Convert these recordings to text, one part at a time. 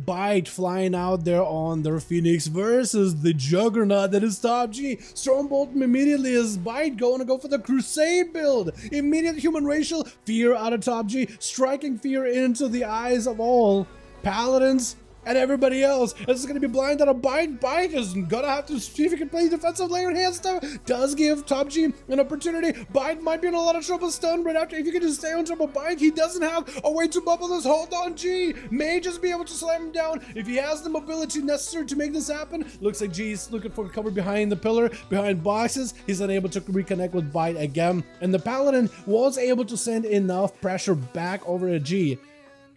Bite flying out there on their Phoenix versus the Juggernaut that is top G. Stormbolt immediately is Bite going to go for the Crusade build. Immediate human racial, fear out of top G, striking fear into the eyes of all Paladins and everybody else. This is going to be blind out of Bite. Bite is going to have to see if he can play defensive layer hand stuff. Does give top G an opportunity. Bite might be in a lot of trouble. Stun right after. If you can just stay on top of Bite, he doesn't have a way to bubble this. Hold on, G may just be able to slam him down if he has the mobility necessary to make this happen. Looks like G's looking for cover behind the pillar, behind boxes. He's unable to reconnect with Bite again. And the Paladin was able to send enough pressure back over to G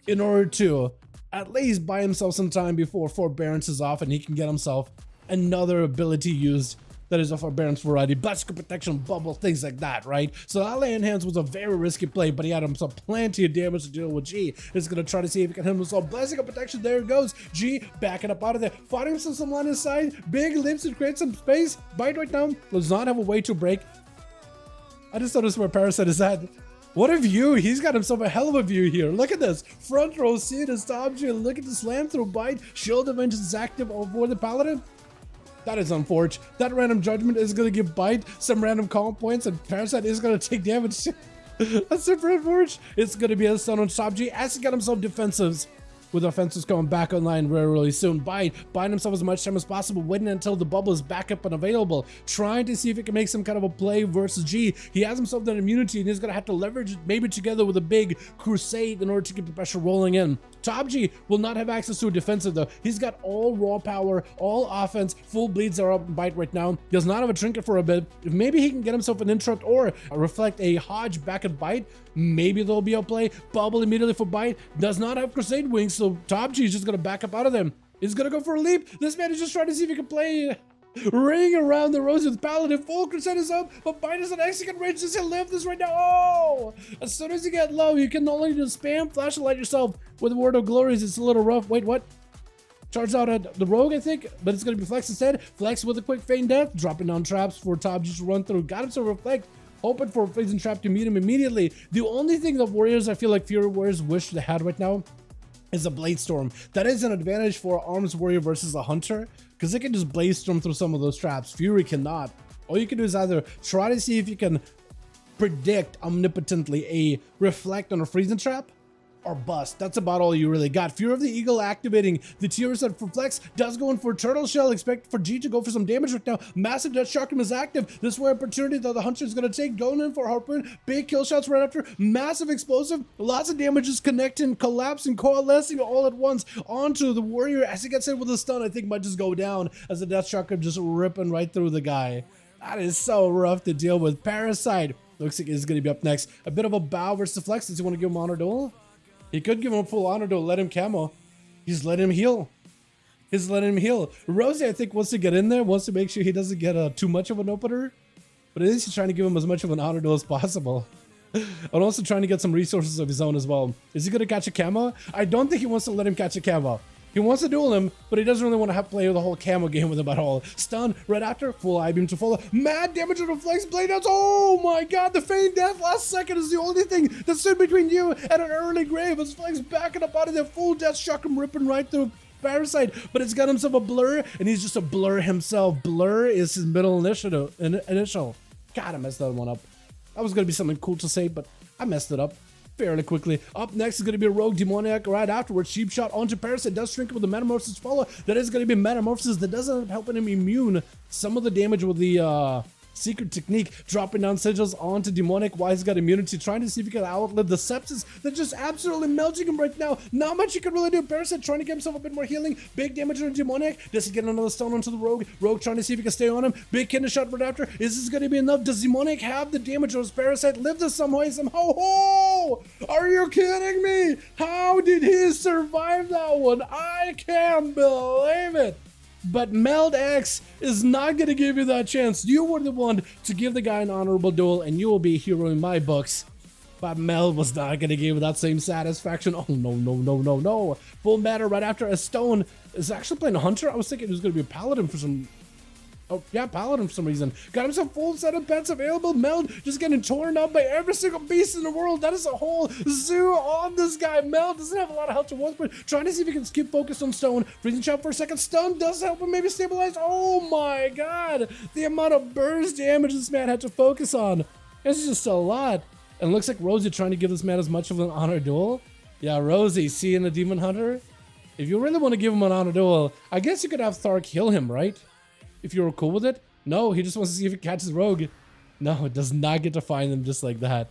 in order to at least buy himself some time before Forbearance is off and he can get himself another ability used that is of Forbearance variety, Blessical Protection, Bubble, things like that, right? So that lay in hands was a very risky play, but he had himself plenty of damage to deal with. G is going to try to see if he can hit himself. Blessical Protection, there it goes. G backing up out of there, fighting himself some line inside, big lips to create some space. Bite right now does not have a way to break. I just noticed where Parasite is at. What a view. He's got himself a hell of a view here. Look at this. Front row seat is top G. Look at the slam through Bite. Shield of Vengeance is active over the Paladin. That is unfortunate. That random judgment is going to give Bite some random calm points, and Parasite is going to take damage. That's super unfortunate. It's going to be a stun on top G as he got himself defensives, with offensives coming back online really soon. Bite buying himself as much time as possible, waiting until the bubble is back up and available, trying to see if he can make some kind of a play versus G. He has himself that immunity and he's gonna have to leverage it maybe together with a big Crusade in order to keep the pressure rolling in. Top G will not have access to a defensive though. He's got all raw power, all offense, full bleeds are up in Bite right now. Does not have a trinket for a bit. If maybe he can get himself an interrupt or reflect a Hodge back at Bite, maybe there'll be a play. Bubble immediately for Bite. Does not have Crusade wings, so top G is just gonna back up out of them. He's gonna go for a leap. This man is just trying to see if he can play Ring Around the Rosy with Paladin. Full Crusade is up, but Bite is an execute range. Just to live this right now. Oh! As soon as you get low, you can only just spam flashlight yourself with Word of Glories. It's a little rough. Wait, what? Charged out at the Rogue, I think, but it's gonna be Flex instead. Flex with a quick feign death, dropping down traps for top G to run through. Got him to reflect. Hoping for a freezing trap to meet him immediately. The only thing that Warriors, I feel like Fury Warriors wish they had right now is a Blade Storm. That is an advantage for Arms Warrior versus a Hunter, because they can just Blade Storm through some of those traps. Fury cannot. All you can do is either try to see if you can predict omnipotently a Reflect on a freezing trap, or bust. That's about all you really got. Fear of the Eagle activating the tier set for Flex, does go in for Turtle Shell. Expect for G to go for some damage right now. Massive Death Chakram is active. This way opportunity that the Hunter is going to take, going in for Harpoon. Big kill shots right after. Massive explosive. Lots of damages connecting, collapsing, coalescing all at once onto the Warrior as he gets hit with a stun. I think might just go down as the Death Chakram just ripping right through the guy. That is so rough to deal with. Parasite looks like he's going to be up next. A bit of a bow versus Flex. Does he want to give him Honor Duel? He could give him a full honor to let him camo. He's letting him heal. He's letting him heal. Rosie, I think, wants to get in there, wants to make sure he doesn't get too much of an opener. But at least he's trying to give him as much of an honor duel as possible. And also trying to get some resources of his own as well. Is he going to catch a camo? I don't think he wants to let him catch a camo. He wants to duel him, but he doesn't really want to have to play the whole camo game with him at all. Stun right after, full I-beam to follow. Mad damage on the Flex blade outs. Oh my god, the feign death last second is the only thing that stood between you and an early grave. As Flex backing up out of there, full death shock him, ripping right through Parasite, but it's got himself a blur, and he's just a blur himself. Blur is his middle initial. God, I messed that one up. That was going to be something cool to say, but I messed it up fairly quickly. Up next is going to be a Rogue Demoniac right afterwards. Cheap shot onto Parasite. Does shrink with the Metamorphosis follow. That is going to be Metamorphosis. That doesn't end up helping him immune some of the damage with the secret technique. Dropping down sigils onto Demonic while he's got immunity. Trying to see if he can outlive the sepsis. That's just absolutely melting him right now. Not much he can really do. Parasite trying to get himself a bit more healing. Big damage on Demonic. Does he get another stone onto the Rogue? Rogue trying to see if he can stay on him. Big kidney shot right after. Is this going to be enough? Does Demonic have the damage on his Parasite? Live this some way, somehow. Oh! Are you kidding me? How did he survive that one? I can't believe it. But Meld X is not going to give you that chance. You were the one to give the guy an honorable duel, and you will be a hero in my books. But Meld was not going to give you that same satisfaction. Oh, no, no, no, no, no. Full matter right after a stone is actually playing a Hunter. I was thinking it was going to be a Paladin for some Oh, yeah, Paladin for some reason. Got himself full set of pets available. Meld just getting torn up by every single beast in the world. That is a whole zoo on this guy. Meld doesn't have a lot of health to once, but trying to see if he can keep focused on stone. Freezing shot for a second. Stun does help him maybe stabilize. Oh my god. The amount of burst damage this man had to focus on. It's just a lot. And it looks like Rosie trying to give this man as much of an honor duel. Yeah, Rosie, seeing the Demon Hunter. If you really want to give him an honor duel, I guess you could have Thark heal him, right? If you were cool with it? No, he just wants to see if he catches Rogue. No, it does not get to find them just like that.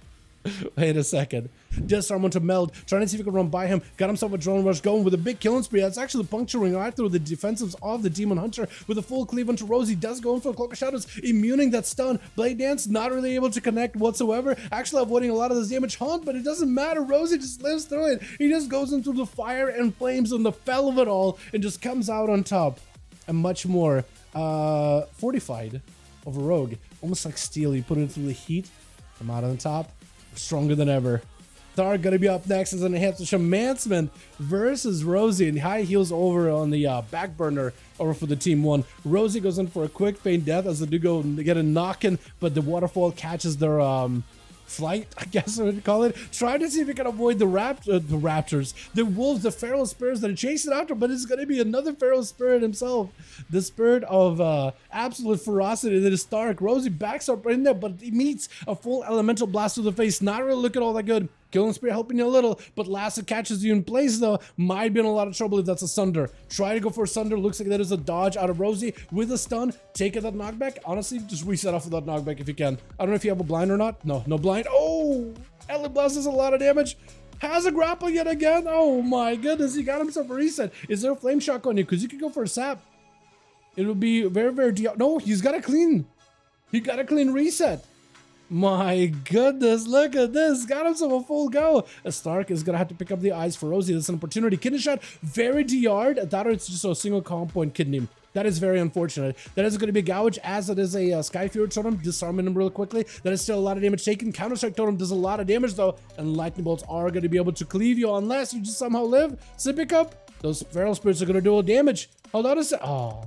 Wait a second. Disarm onto Meld, trying to see if he can run by him. Got himself a drone rush going with a big killing spree. That's actually puncturing right through the defensives of the Demon Hunter with a full cleave onto Rosie. Does go in for a Cloak of Shadows, immuning that stun. Blade Dance, not really able to connect whatsoever. Actually avoiding a lot of this damage. Hunt, but it doesn't matter. Rosie just lives through it. He just goes into the fire and flames on the fell of it all and just comes out on top. And much more fortified over Rogue. Almost like steel. You put it through the heat. Come out on top. Stronger than ever. Thark gonna be up next as an enhanced Shamancement versus Rosie, and high heals over on the back burner over for the team one. Rosie goes in for a quick feint death as they do go and get a knock-in, but the waterfall catches their flight, I guess I would call it. Trying to see if he can avoid the raptors, the wolves, the feral spirits that are chasing after, but it's gonna be another feral spirit himself. The spirit of absolute ferocity that is Thark. Rosie backs up right in there, but he meets a full elemental blast to the face. Not really looking all that good. Killing Spear helping you a little, but Lassa catches you in place though. Might be in a lot of trouble if that's a Sunder. Try to go for a Sunder. Looks like that is a dodge out of Rosie with a stun. Take that knockback. Honestly, just reset off of that knockback if you can. I don't know if you have a blind or not. No, no blind. Oh! Ele Blast does a lot of damage. Has a grapple yet again. Oh my goodness, he got himself a reset. Is there a flame shock on you? Because you could go for a sap. It would be very, very... No, he's got a clean. He got a clean reset. My goodness, look at this. Got himself a full go. Stark is going to have to pick up the eyes for Rosie. That's an opportunity. Kidney shot, very DR'd. That or it's just a single calm point kidney. That is very unfortunate. That is going to be a gouge as it is a Sky Fury totem. Disarming him real quickly. That is still a lot of damage taken. Counter Strike totem does a lot of damage though. And lightning bolts are going to be able to cleave you unless you just somehow live. Sippy Cup. Those feral spirits are going to do damage. Hold on a sec. Oh.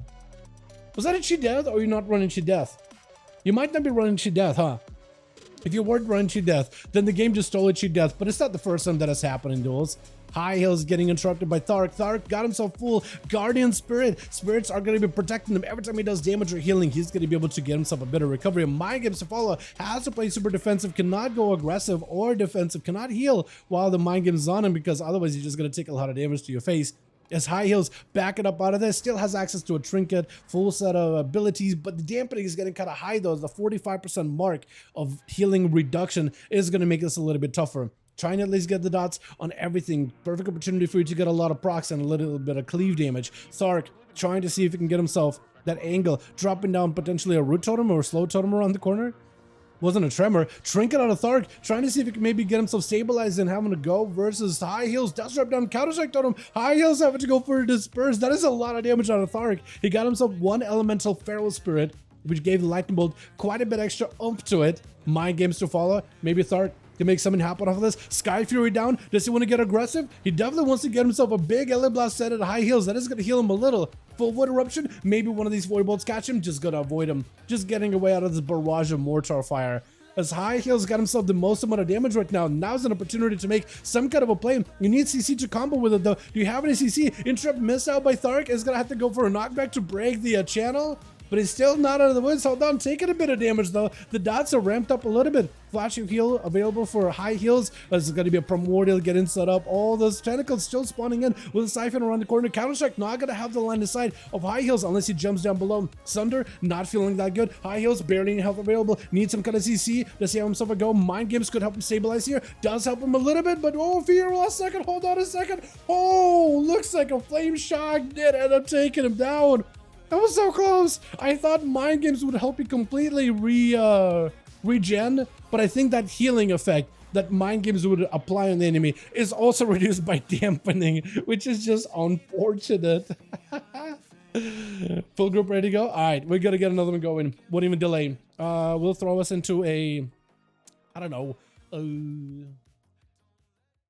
Was that a cheat death or are you not running cheat death? You might not be running cheat death, huh? If you weren't running cheat death, then the game just stole a cheat death, but it's not the first time that has happened in duels. High heals getting interrupted by Thark. Thark got himself full Guardian Spirit. Spirits are going to be protecting him. Every time he does damage or healing, he's going to be able to get himself a bit of recovery. And Mind Games to follow has to play super defensive, cannot go aggressive or defensive, cannot heal while the Mind Games is on him because otherwise he's just going to take a lot of damage to your face. As High Heels backing up out of this, still has access to a trinket, full set of abilities, but the dampening is getting kind of high though. The 45% mark of healing reduction is going to make this a little bit tougher. Trying to at least get the dots on everything. Perfect opportunity for you to get a lot of procs and a little bit of cleave damage. Thark trying to see if he can get himself that angle, dropping down potentially a root totem or a slow totem around the corner. Wasn't a tremor. Trinket out of Thark, trying to see if he can maybe get himself stabilized and having to go versus High Heels. Does drop down, Counter Strike totem. High Heels having to go for a disperse. That is a lot of damage out of Thark. He got himself one elemental feral spirit, which gave the lightning bolt quite a bit extra oomph to it. Mind Games to follow. Maybe Thark can make something happen off of this. Sky Fury down. Does he want to get aggressive? He definitely wants to get himself a big Ele Blast set at High Heels. That is going to heal him a little. Full Void Eruption. Maybe one of these Void Bolts catch him. Just going to avoid him. Just getting away out of this barrage of Mortar Fire. As High Heels got himself the most amount of damage right now. Now's an opportunity to make some kind of a play. You need CC to combo with it though. Do you have any CC? Interrupt missed out by Thark. Is going to have to go for a knockback to break the channel. But he's still not out of the woods. Hold on, taking a bit of damage though. The dots are ramped up a little bit. Flashing heal available for High Heels. There's going to be a Primordial getting set up. All those tentacles still spawning in with a Siphon around the corner. Counter Strike not going to have the line of sight of High Heels unless he jumps down below. Sunder not feeling that good. High Heels barely any health available. Needs some kind of CC. Does he have himself a go? Mind Games could help him stabilize here. Does help him a little bit, but oh, fear last second. Hold on a second. Oh, looks like a Flame Shock did end up taking him down. That was so close. I thought Mind Games would help you completely regen, but I think that healing effect that Mind Games would apply on the enemy is also reduced by dampening, which is just unfortunate. Full group ready to go? All right, we got to get another one going. Won't even delay. We'll throw us into a, I don't know,